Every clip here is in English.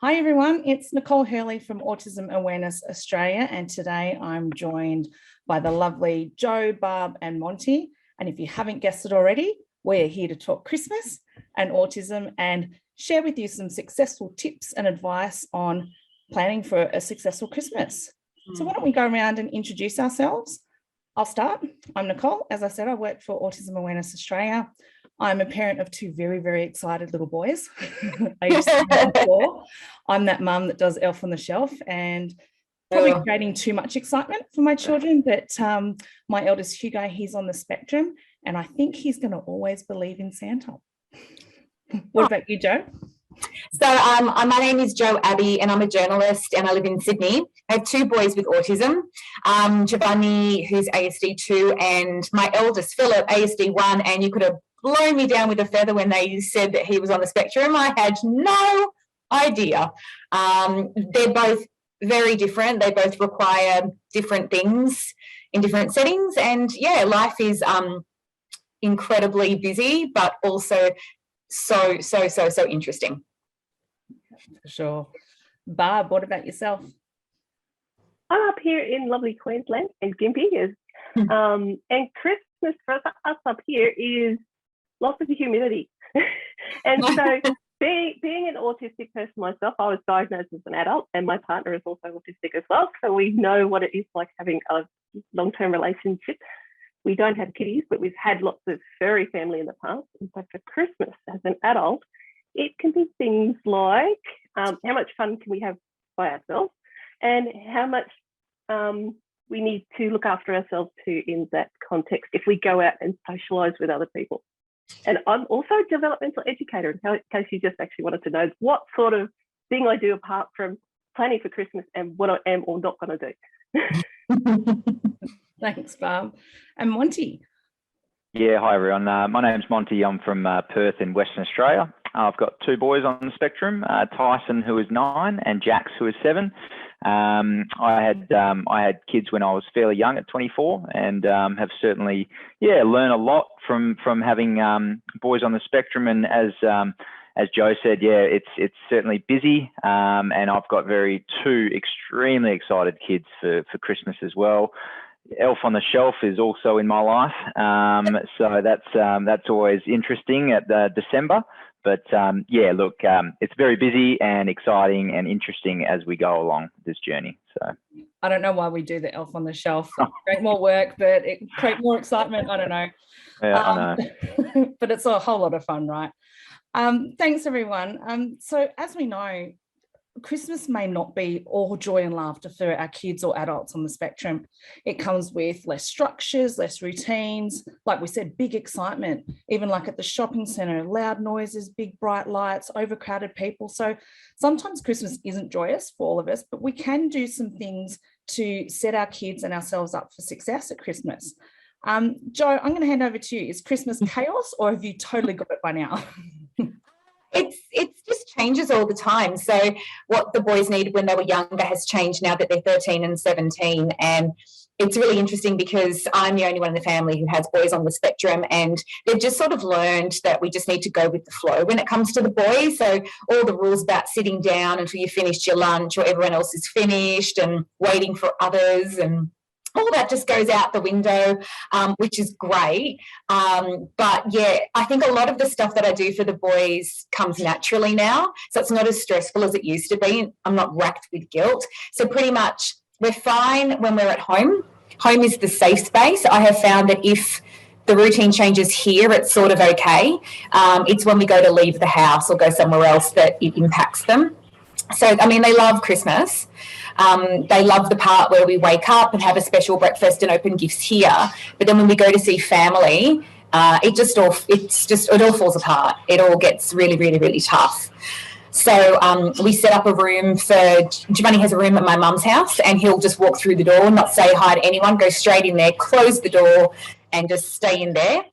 Hi everyone, it's Nicole Hurley from Autism Awareness Australia, and today I'm joined by the lovely Joe, Barb and Monty. And if you haven't guessed it already, we're here to talk Christmas and autism and share with you some successful tips and advice on planning for a successful Christmas. So why don't we go around and introduce ourselves? I'll start. I'm Nicole. As I said, I work for Autism Awareness Australia. I'm a parent of two very, very excited little boys. I'm that mum that does Elf on the Shelf and probably creating too much excitement for my children. But my eldest Hugo, he's on the spectrum, and I think he's going to always believe in Santa. What about you, Joe? So my name is Jo Abbey and I'm a journalist and I live in Sydney. I have two boys with autism, Giovanni, who's ASD 2, and my eldest, Philip, ASD 1, and you could have blown me down with a feather when they said that he was on the spectrum. I had no idea. They're both very different. They both require different things in different settings. And yeah, life is incredibly busy, but also so interesting. For sure. Barb, what about yourself? I'm up here in lovely Queensland in Gympie, and Christmas for us up here is lots of humidity. And so being an autistic person myself, I was diagnosed as an adult and my partner is also autistic as well. So we know what it is like having a long-term relationship. We don't have kitties, but we've had lots of furry family in the past. And so for Christmas as an adult, it can be things like how much fun can we have by ourselves and how much we need to look after ourselves too in that context if we go out and socialise with other people. And I'm also a developmental educator, in case you just actually wanted to know what sort of thing I do apart from planning for Christmas and what I am or not going to do. Thanks, Barb. And Monty? Yeah, hi everyone. My name's Monty. I'm from Perth in Western Australia. I've got two boys on the spectrum, Tyson, who is 9, and Jax, who is 7. I had kids when I was fairly young at 24, and have certainly learned a lot from having boys on the spectrum. And as Joe said, it's certainly busy, and I've got two extremely excited kids for Christmas as well. Elf on the Shelf is also in my life, so that's always interesting at December. But it's very busy and exciting and interesting as we go along this journey. So I don't know why we do the Elf on the Shelf. Create more work, but it create more excitement. I don't know. Yeah, I know. But it's a whole lot of fun, right? Thanks, everyone. So as we know, Christmas may not be all joy and laughter for our kids or adults on the spectrum. It comes with less structures, less routines, like we said, big excitement, even like at the shopping centre, loud noises, big bright lights, overcrowded people. So sometimes Christmas isn't joyous for all of us, but we can do some things to set our kids and ourselves up for success at Christmas. Joe, I'm going to hand over to you. Is Christmas chaos or have you totally got it by now? It just changes all the time. So what the boys needed when they were younger has changed now that they're 13 and 17. And it's really interesting because I'm the only one in the family who has boys on the spectrum, and they've just sort of learned that we just need to go with the flow when it comes to the boys. So all the rules about sitting down until you finished your lunch or everyone else is finished and waiting for others and all that just goes out the window, which is great. But yeah, I think a lot of the stuff that I do for the boys comes naturally now. So it's not as stressful as it used to be. I'm not racked with guilt. So pretty much we're fine when we're at home. Home is the safe space. I have found that if the routine changes here, it's sort of okay. It's when we go to leave the house or go somewhere else that it impacts them. So, I mean, they love Christmas. They love the part where we wake up and have a special breakfast and open gifts here. But then when we go to see family, it all falls apart. It all gets really, really, really tough. So we set up a room Giovanni has a room at my mum's house, and he'll just walk through the door, not say hi to anyone, go straight in there, close the door and just stay in there.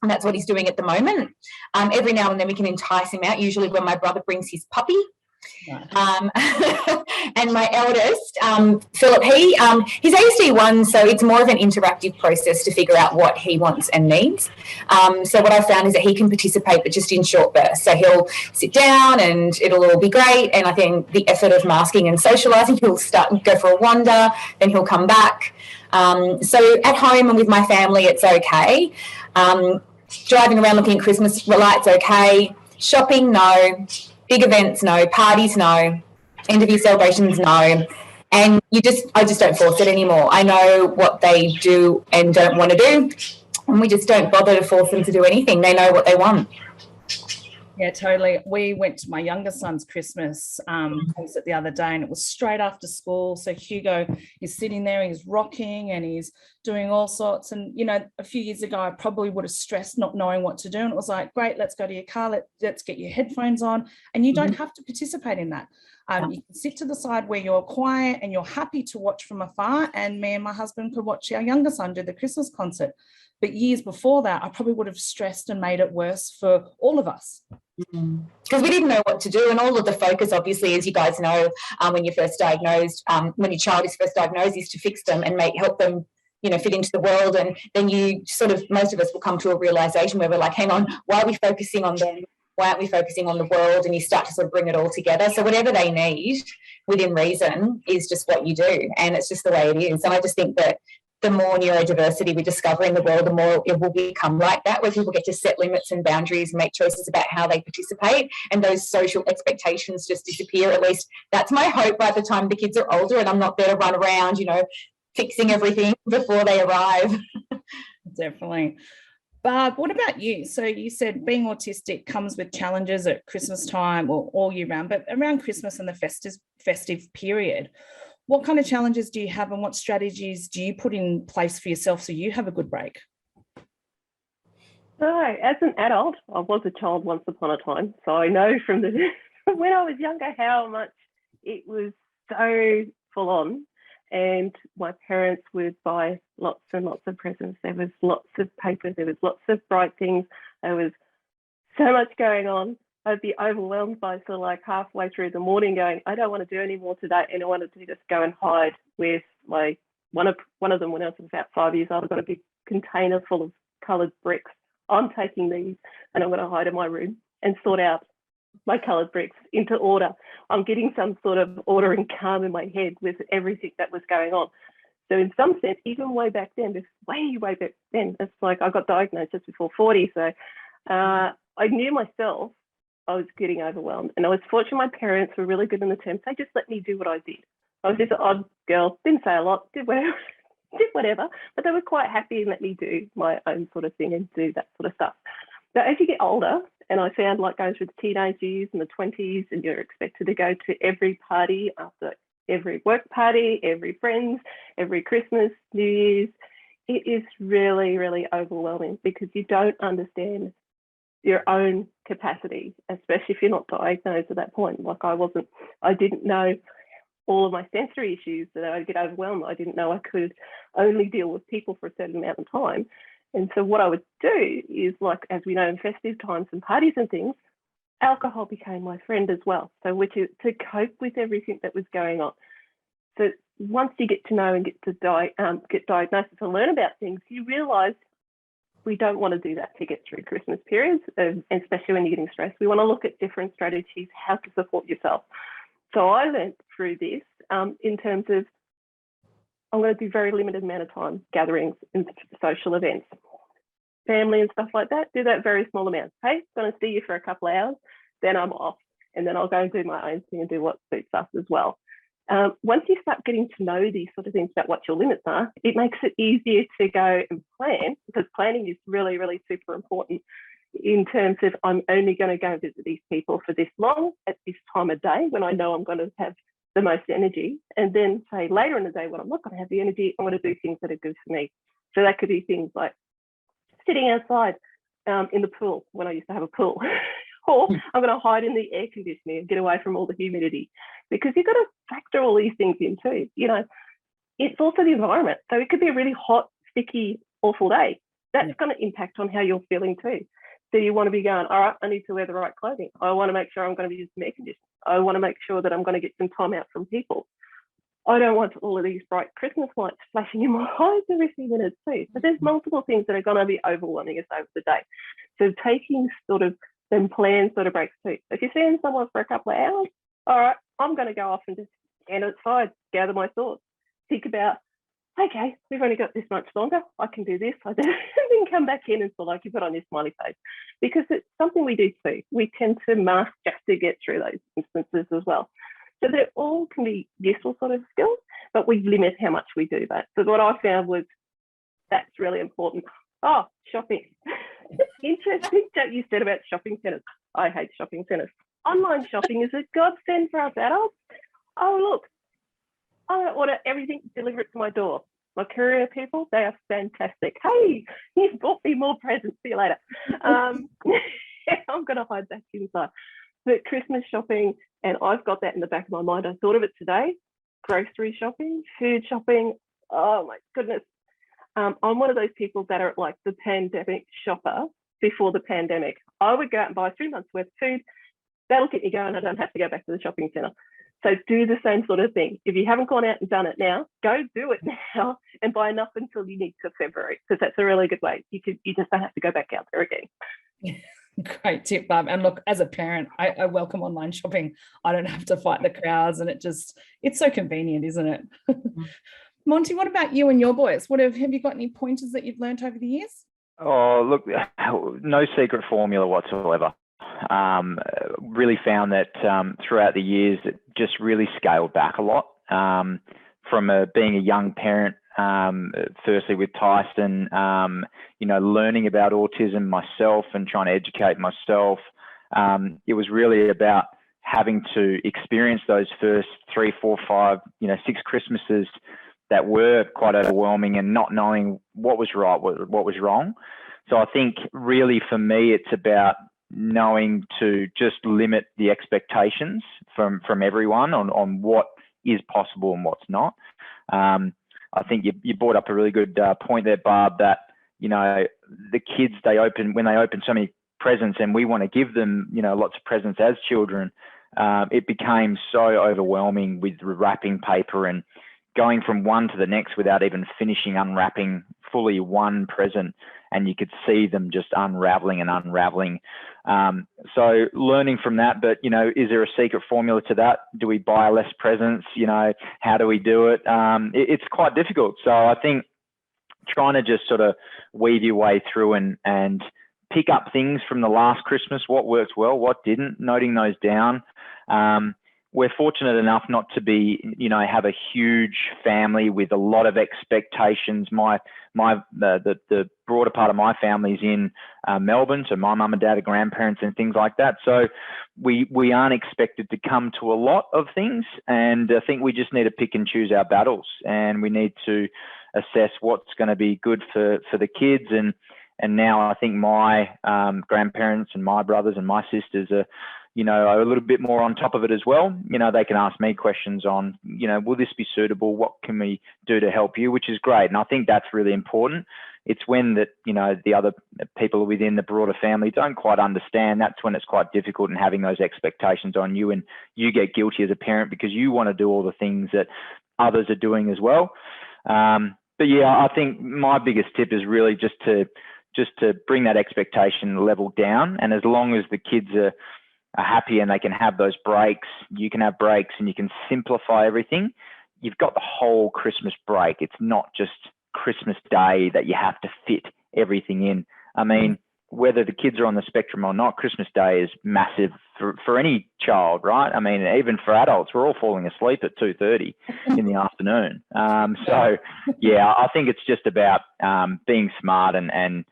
And that's what he's doing at the moment. Every now and then we can entice him out, usually when my brother brings his puppy. And my eldest, Philip, he's ASD1, so it's more of an interactive process to figure out what he wants and needs. So what I found is that he can participate, but just in short bursts. So he'll sit down and it'll all be great. And I think the effort of masking and socialising, he'll go for a wander, then he'll come back. So at home and with my family, it's okay. Driving around looking at Christmas lights, okay. Shopping, no. Big events, no. Parties, no. End of year celebrations, no. And I just don't force it anymore. I know what they do and don't want to do, and we just don't bother to force them to do anything. They know what they want. Yeah, totally. We went to my younger son's Christmas concert the other day, and it was straight after school. So Hugo is sitting there, he's rocking and he's doing all sorts. And, you know, a few years ago, I probably would have stressed not knowing what to do. And it was like, great, let's go to your car, let's get your headphones on. And you don't have to participate in that. You can sit to the side where you're quiet and you're happy to watch from afar. And me and my husband could watch our younger son do the Christmas concert. But years before that, I probably would have stressed and made it worse for all of us. Because we didn't know what to do, and all of the focus, obviously, as you guys know, when you're first diagnosed, when your child is first diagnosed, is to fix them and help them, you know, fit into the world. And then most of us will come to a realisation where we're like, hang on, why are we focusing on them? Why aren't we focusing on the world? And you start to sort of bring it all together. So whatever they need within reason is just what you do, and it's just the way it is. And I just think that the more neurodiversity we discover in the world, the more it will become like that, where people get to set limits and boundaries and make choices about how they participate, and those social expectations just disappear. At least that's my hope by the time the kids are older and I'm not there to run around, you know, fixing everything before they arrive. Definitely. Barb, what about you? So you said being autistic comes with challenges at Christmas time or all year round, but around Christmas and the festive period, what kind of challenges do you have, and what strategies do you put in place for yourself so you have a good break? So, as an adult, I was a child once upon a time, so I know from when I was younger how much it was so full on, and my parents would buy lots and lots of presents. There was lots of papers, there was lots of bright things, there was so much going on. I'd be overwhelmed by sort of like halfway through the morning going, I don't want to do any more today. And I wanted to just go and hide with one of them when I was about 5 years old. I got a big container full of coloured bricks. I'm taking these and I'm going to hide in my room and sort out my coloured bricks into order. I'm getting some sort of order and calm in my head with everything that was going on. So in some sense, even way back then, it's like I got diagnosed just before 40. So I knew myself I was getting overwhelmed. And I was fortunate my parents were really good in the terms. They just let me do what I did. I was just an odd girl, didn't say a lot, did whatever, but they were quite happy and let me do my own sort of thing and do that sort of stuff. But as you get older, and I found like going through the teenage years and the 20s, and you're expected to go to every party after every work party, every friends, every Christmas, New Year's, it is really, really overwhelming because you don't understand your own capacity, especially if you're not diagnosed at that point. Like I didn't know all of my sensory issues, that I'd get overwhelmed. I didn't know I could only deal with people for a certain amount of time. And so what I would do is, like, as we know, in festive times and parties and things, alcohol became my friend as well. So to cope with everything that was going on. So once you get to know and get diagnosis and learn about things, you realise we don't want to do that to get through Christmas periods, and especially when you're getting stressed. We want to look at different strategies, how to support yourself. So I learned through this in terms of I'm going to do very limited amount of time gatherings and social events. Family and stuff like that, do that very small amount. Hey, going to see you for a couple of hours, then I'm off. And then I'll go and do my own thing and do what suits us as well. Once you start getting to know these sort of things about what your limits are, it makes it easier to go and plan, because planning is really, really super important in terms of I'm only going to go visit these people for this long at this time of day when I know I'm going to have the most energy. And then say later in the day when I'm not going to have the energy, I'm going to do things that are good for me. So that could be things like sitting outside in the pool when I used to have a pool. Or I'm going to hide in the air conditioning and get away from all the humidity, because you've got to factor all these things in too. You know, it's also the environment. So it could be a really hot, sticky, awful day. That's going to impact on how you're feeling too. So you want to be going, all right, I need to wear the right clothing. I want to make sure I'm going to be using air conditioning. I want to make sure that I'm going to get some time out from people. I don't want all of these bright Christmas lights flashing in my eyes every few minutes too. So there's multiple things that are going to be overwhelming us over the day. So taking sort of them planned sort of breaks too. So if you're seeing someone for a couple of hours, all right, I'm going to go off and just stand outside, gather my thoughts, think about, okay, we've only got this much longer. I can do this. I do, and then come back in and feel like you put on your smiley face, because it's something we do too. We tend to mask just to get through those instances as well. So they all can be useful sort of skills, but we limit how much we do that. So what I found was that's really important. Oh, shopping. Interesting that you said about shopping centres. I hate shopping centres. Online shopping is a godsend for us adults. Oh, look, I order everything, deliver it to my door. My courier people, they are fantastic. Hey, you've bought me more presents. See you later. I'm going to hide that inside. But Christmas shopping, and I've got that in the back of my mind. I thought of it today. Grocery shopping, food shopping. Oh my goodness. I'm one of those people that are like the pandemic shopper before the pandemic. I would go out and buy 3 months worth of food. That'll get me going. I don't have to go back to the shopping centre. So do the same sort of thing. If you haven't gone out and done it now, go do it now and buy enough until you need to February, because that's a really good way. You just don't have to go back out there again. Great tip, Barb. And look, as a parent, I welcome online shopping. I don't have to fight the crowds, and it's so convenient, isn't it? Monty, what about you and your boys? Have you got any pointers that you've learned over the years? Oh, look, no secret formula whatsoever. Really found that throughout the years, it just really scaled back a lot. From being a young parent, firstly with Tyson, learning about autism myself and trying to educate myself. It was really about having to experience those first 3, 4, 5, 6 Christmases that were quite overwhelming, and not knowing what was right, what was wrong. So I think really for me, it's about knowing to just limit the expectations from everyone on what is possible and what's not. I think you brought up a really good point there, Barb, that, the kids, when they open so many presents, and we want to give them, lots of presents as children, it became so overwhelming with wrapping paper and going from one to the next without even finishing unwrapping fully one present, and you could see them just unraveling and unraveling. So learning from that, but, is there a secret formula to that? Do we buy less presents? How do we do it? It's quite difficult. So I think trying to just sort of weave your way through and pick up things from the last Christmas, what worked well, what didn't, noting those down. We're fortunate enough not to be, have a huge family with a lot of expectations. The broader part of my family's in Melbourne, so my mum and dad are grandparents and things like that. So we aren't expected to come to a lot of things, and I think we just need to pick and choose our battles, and we need to assess what's going to be good for the kids. And now I think my grandparents and my brothers and my sisters are a little bit more on top of it as well. They can ask me questions on, will this be suitable? What can we do to help you? Which is great. And I think that's really important. It's when that, the other people within the broader family don't quite understand. That's when it's quite difficult, and having those expectations on you, and you get guilty as a parent because you want to do all the things that others are doing as well. But yeah, I think my biggest tip is really just to bring that expectation level down. And as long as the kids are happy and they can have those breaks, you can have breaks, and you can simplify everything. You've got the whole Christmas break. It's not just Christmas Day that you have to fit everything in. I mean, whether the kids are on the spectrum or not, Christmas Day is massive for any child, right? I mean, even for adults, we're all falling asleep at 2:30 in the afternoon. So yeah, I think it's just about being smart and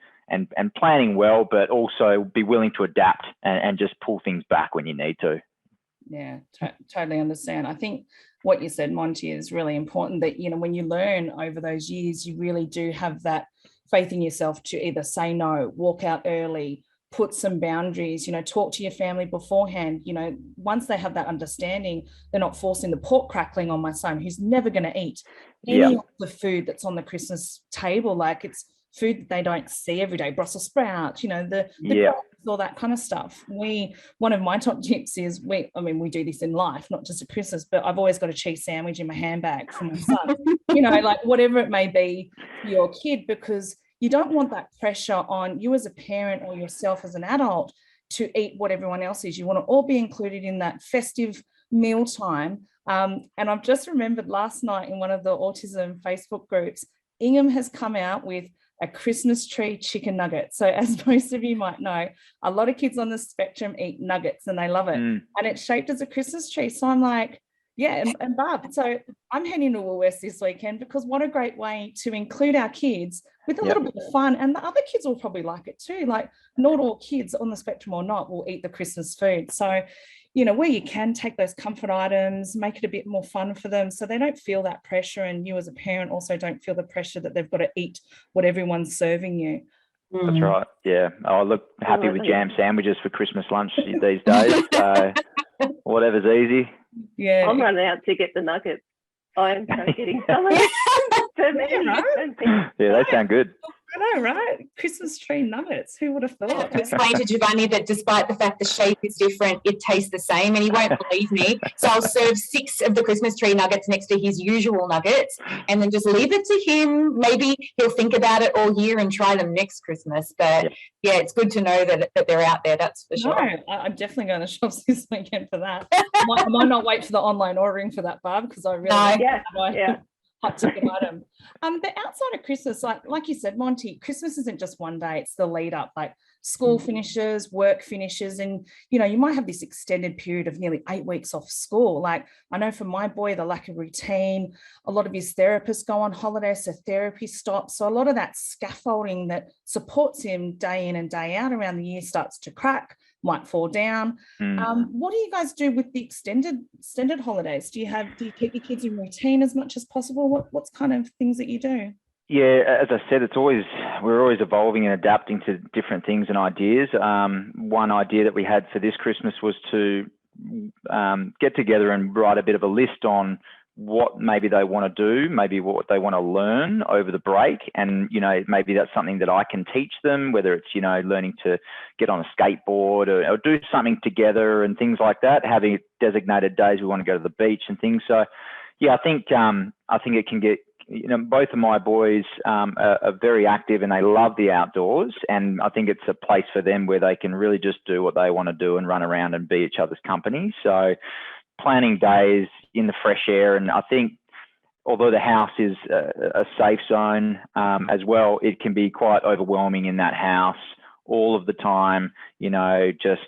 planning well, but also be willing to adapt and just pull things back when you need to. Yeah, totally understand. I think what you said, Monty, is really important, that, when you learn over those years, you really do have that faith in yourself to either say no, walk out early, put some boundaries, talk to your family beforehand. Once they have that understanding, they're not forcing the pork crackling on my son, who's never going to eat any of the food that's on the Christmas table. Like, it's food that they don't see every day, Brussels sprouts, the all that kind of stuff. One of my top tips is we do this in life, not just at Christmas, but I've always got a cheese sandwich in my handbag for my son, like whatever it may be for your kid, because you don't want that pressure on you as a parent or yourself as an adult to eat what everyone else is. You want to all be included in that festive mealtime. And I've just remembered last night in one of the autism Facebook groups, Ingham has come out with a Christmas tree chicken nugget. So as most of you might know, a lot of kids on the spectrum eat nuggets and they love it. And it's shaped as a Christmas tree. So I'm like, yeah, and Barb, so I'm heading to Woolworths this weekend, because what a great way to include our kids with a little bit of fun. And the other kids will probably like it too. Like, not all kids on the spectrum or not will eat the Christmas food. So, where you can, take those comfort items, make it a bit more fun for them so they don't feel that pressure, and you as a parent also don't feel the pressure that they've got to eat what everyone's serving you. That's right. Yeah. I look happy with jam sandwiches for Christmas lunch these days. So whatever's easy. Yeah. I'm running out to get the nuggets. I am getting some for me. Yeah, they sound good. I know, right? Christmas tree nuggets. Who would have thought? Explain to Giovanni that despite the fact the shape is different, it tastes the same, and he won't believe me. So I'll serve 6 of the Christmas tree nuggets next to his usual nuggets, and then just leave it to him. Maybe he'll think about it all year and try them next Christmas. But yeah, it's good to know that they're out there. That's for sure. No, I'm definitely going to shops this weekend for that. I might not wait for the online ordering for that, Barb, because I really hot ticket item. But outside of Christmas, like you said, Monty, Christmas isn't just one day, it's the lead up, like school finishes, work finishes, and you might have this extended period of nearly 8 weeks off school. Like, I know for my boy, the lack of routine, a lot of his therapists go on holiday, so therapy stops. So a lot of that scaffolding that supports him day in and day out around the year starts to crack, might fall down. What do you guys do with the extended holidays? Do you keep your kids in routine as much as possible? What's kind of things that you do? Yeah, as I said, we're always evolving and adapting to different things and ideas. One idea that we had for this Christmas was to get together and write a bit of a list on what maybe they want to do, maybe what they want to learn over the break. And, maybe that's something that I can teach them, whether it's, learning to get on a skateboard or do something together and things like that, having designated days we want to go to the beach and things. So, yeah, I think it can get, both of my boys are very active and they love the outdoors. And I think it's a place for them where they can really just do what they want to do and run around and be each other's company. So planning days in the fresh air. And I think although the house is a safe zone as well, it can be quite overwhelming in that house all of the time, just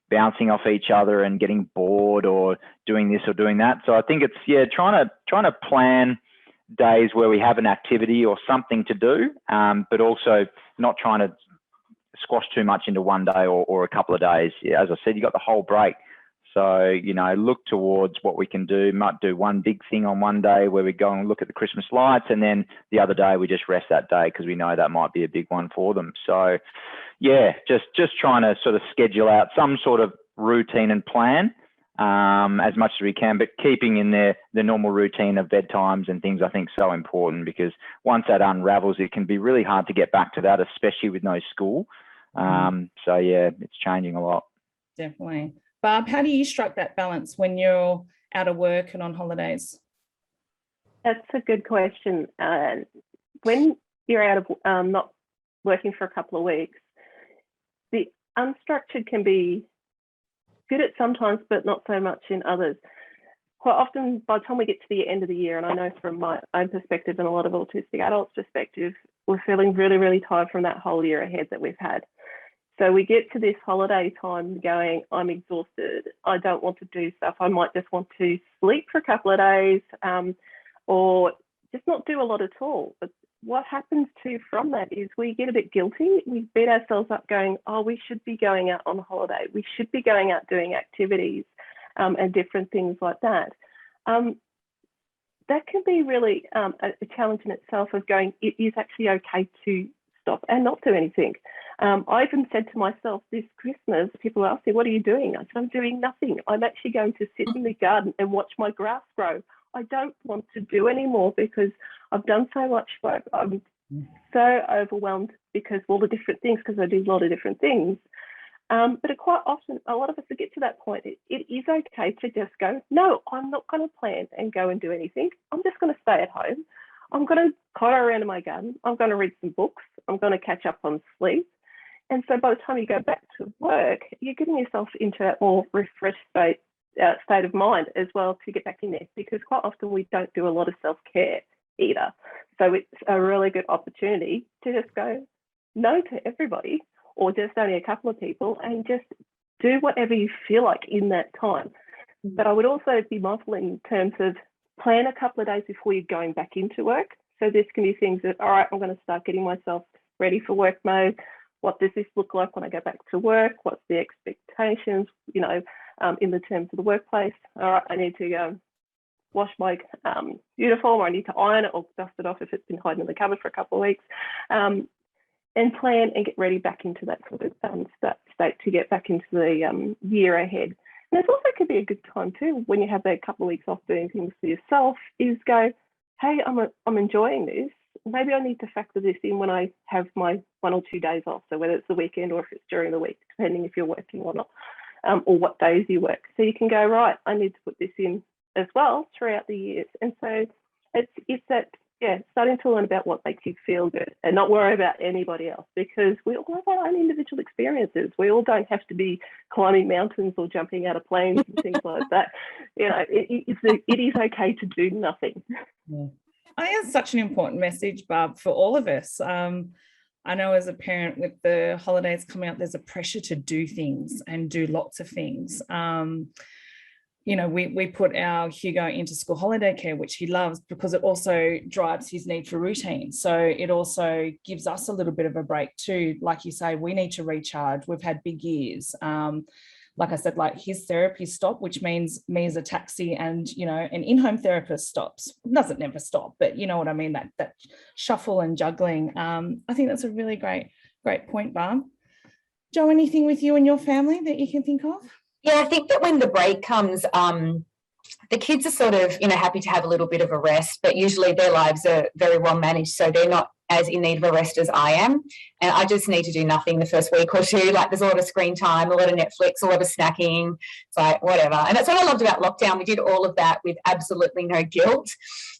bouncing off each other and getting bored or doing this or doing that. So I think it's, trying to plan days where we have an activity or something to do, but also not trying to squash too much into one day or a couple of days. Yeah, as I said, you got the whole break. So, look towards what we can do. Might do one big thing on one day where we go and look at the Christmas lights, and then the other day we just rest that day because we know that might be a big one for them. So, yeah, just trying to sort of schedule out some sort of routine and plan as much as we can, but keeping in the normal routine of bedtimes and things I think so important, because once that unravels, it can be really hard to get back to that, especially with no school. So, yeah, it's changing a lot. Definitely. Barb, how do you strike that balance when you're out of work and on holidays? That's a good question. When you're out of not working for a couple of weeks, the unstructured can be good at sometimes, but not so much in others. Quite often, by the time we get to the end of the year, and I know from my own perspective and a lot of autistic adults' perspective, we're feeling really, really tired from that whole year ahead that we've had. So we get to this holiday time going, I'm exhausted, I don't want to do stuff, I might just want to sleep for a couple of days or just not do a lot at all. But what happens from that is we get a bit guilty, we beat ourselves up going, oh, we should be going out on holiday, we should be going out doing activities and different things like that. That can be really a challenge in itself of going, it is actually okay to stop and not do anything. I even said to myself this Christmas, people ask me, what are you doing? I said, I'm doing nothing. I'm actually going to sit in the garden and watch my grass grow. I don't want to do anymore because I've done so much work. I'm so overwhelmed because of all the different things, because I do a lot of different things. But quite often, a lot of us get to that point. It is okay to just go, no, I'm not going to plan and go and do anything. I'm just going to stay at home. I'm going to potter around in my garden. I'm going to read some books. I'm going to catch up on sleep. And so by the time you go back to work, you're getting yourself into that more refreshed state of mind as well to get back in there, because quite often we don't do a lot of self-care either. So it's a really good opportunity to just go no to everybody, or just only a couple of people, and just do whatever you feel like in that time. But I would also be mindful in terms of plan a couple of days before you're going back into work. So this can be things that, all right, I'm going to start getting myself ready for work mode. What does this look like when I go back to work? What's the expectations, in the terms of the workplace? All right, I need to go wash my uniform, or I need to iron it or dust it off if it's been hiding in the cupboard for a couple of weeks. And plan and get ready back into that sort of state to get back into the year ahead. And it also could be a good time too, when you have that couple of weeks off doing things for yourself, is go, hey, I'm enjoying this. Maybe I need to factor this in when I have my 1 or 2 days off. So whether it's the weekend or if it's during the week, depending if you're working or not, or what days you work. So you can go, right, I need to put this in as well throughout the years. And so it's that, starting to learn about what makes you feel good and not worry about anybody else, because we all have our own individual experiences. We all don't have to be climbing mountains or jumping out of planes and things like that. It is okay to do nothing. Yeah. I think that's such an important message, Barb, for all of us. I know as a parent, with the holidays coming up, there's a pressure to do things and do lots of things. We put our Hugo into school holiday care, which he loves, because it also drives his need for routine. So it also gives us a little bit of a break too. Like you say, we need to recharge. We've had big years. Like I said, like his therapy stopped, which means me as a taxi and, an in-home therapist stops. It doesn't never stop, but you know what I mean, that shuffle and juggling. I think that's a really great point, Barb. Jo, anything with you and your family that you can think of? Yeah, I think that when the break comes, the kids are sort of, happy to have a little bit of a rest, but usually their lives are very well managed, so they're not as in need of a rest as I am. And I just need to do nothing the first week or two. Like, there's a lot of screen time, a lot of Netflix, a lot of snacking. It's like, whatever. And that's what I loved about lockdown. We did all of that with absolutely no guilt.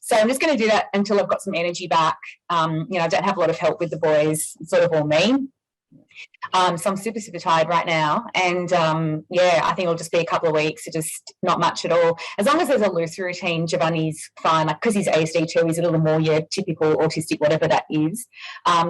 So I'm just going to do that until I've got some energy back. I don't have a lot of help with the boys. It's sort of all me. So I'm super, super tired right now. And I think it'll just be a couple of weeks. It's just not much at all. As long as there's a loose routine, Giovanni's fine. Like, because he's ASD too, he's a little more typical autistic, whatever that is.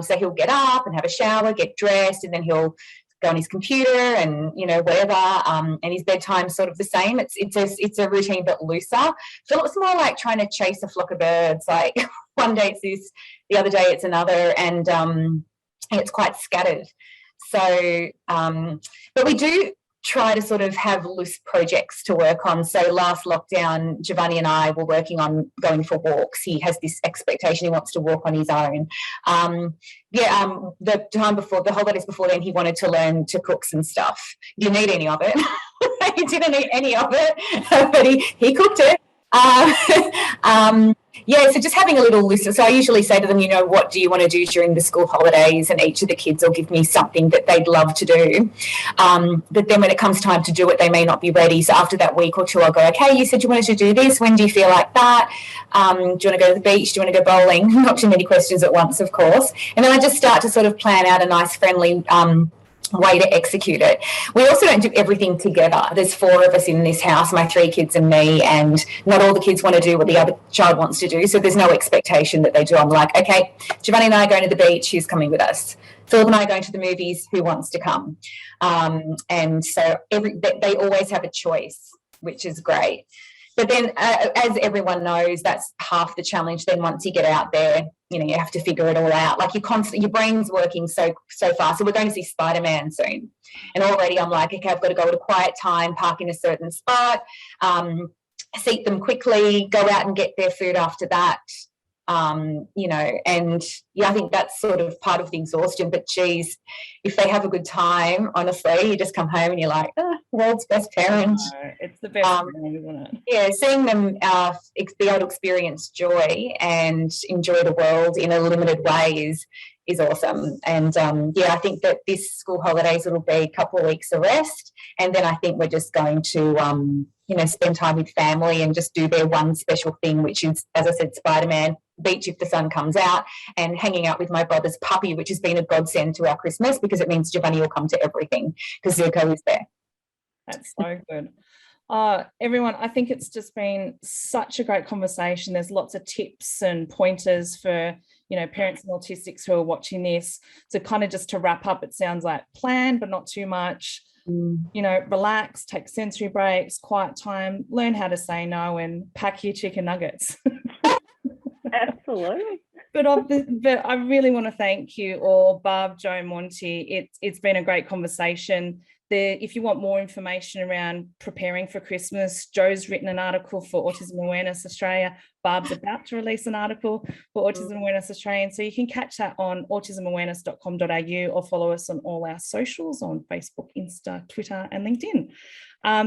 So he'll get up and have a shower, get dressed, and then he'll go on his computer and, whatever. And his bedtime's sort of the same. It's a routine but looser. So it's more like trying to chase a flock of birds. Like, one day it's this, the other day it's another, and it's quite scattered. So, but we do try to sort of have loose projects to work on. So last lockdown, Giovanni and I were working on going for walks. He has this expectation he wants to walk on his own. The time before, the holidays before then, he wanted to learn to cook some stuff. He didn't need any of it. He didn't need any of it, but he cooked it. So just having a little list. So I usually say to them, what do you want to do during the school holidays? And each of the kids will give me something that they'd love to do. But then when it comes time to do it, they may not be ready. So after that week or two, I'll go, okay, you said you wanted to do this. When do you feel like that? Do you want to go to the beach? Do you want to go bowling? Not too many questions at once, of course. And then I just start to sort of plan out a nice, friendly way to execute it. We also don't do everything together. There's 4 of us in this house, my 3 kids and me, and not all the kids want to do what the other child wants to do, so there's no expectation that they do. I'm like, okay, Giovanni and I are going to the beach, who's coming with us? Philip and I are going to the movies, who wants to come? And so they always have a choice, which is great. But then, as everyone knows, that's half the challenge. Then once you get out there, you have to figure it all out. Like, your brain's working so fast. So we're going to see Spider-Man soon. And already I'm like, okay, I've got to go at a quiet time, park in a certain spot, seat them quickly, go out and get their food after that. I think that's sort of part of the exhaustion. But geez, if they have a good time, honestly, you just come home and you're like, world's best parent. It's the best feeling, isn't it? Yeah, seeing them be able to experience joy and enjoy the world in a limited way is awesome. And yeah, I think that this school holidays it'll be a couple of weeks of rest, and then I think we're just going to you know, spend time with family and just do their one special thing, which is, as I said, Spider-Man, beach if the sun comes out, and hanging out with my brother's puppy, which has been a godsend to our Christmas because it means Giovanni will come to everything because Zuko is there. That's so good. Everyone, I think it's just been such a great conversation. There's lots of tips and pointers for, you know, parents and autistics who are watching this. So kind of just to wrap up, it sounds like plan, but not too much. You know, relax, take sensory breaks, quiet time, learn how to say no, and pack your chicken nuggets. Absolutely. But I really want to thank you all, Barb, Jo, Monty. It's been a great conversation. If you want more information around preparing for Christmas, Jo's written an article for Autism Awareness Australia. Barb's about to release an article for Autism Awareness Australia. So you can catch that on autismawareness.com.au or follow us on all our socials on Facebook, Insta, Twitter and LinkedIn.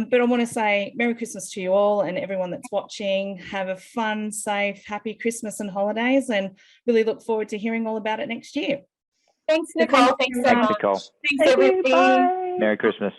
But I want to say Merry Christmas to you all and everyone that's watching. Have a fun, safe, happy Christmas and holidays, and really look forward to hearing all about it next year. Thanks, Nicole. Thanks so much. Nicole. Thanks, everybody. Bye. Merry Christmas.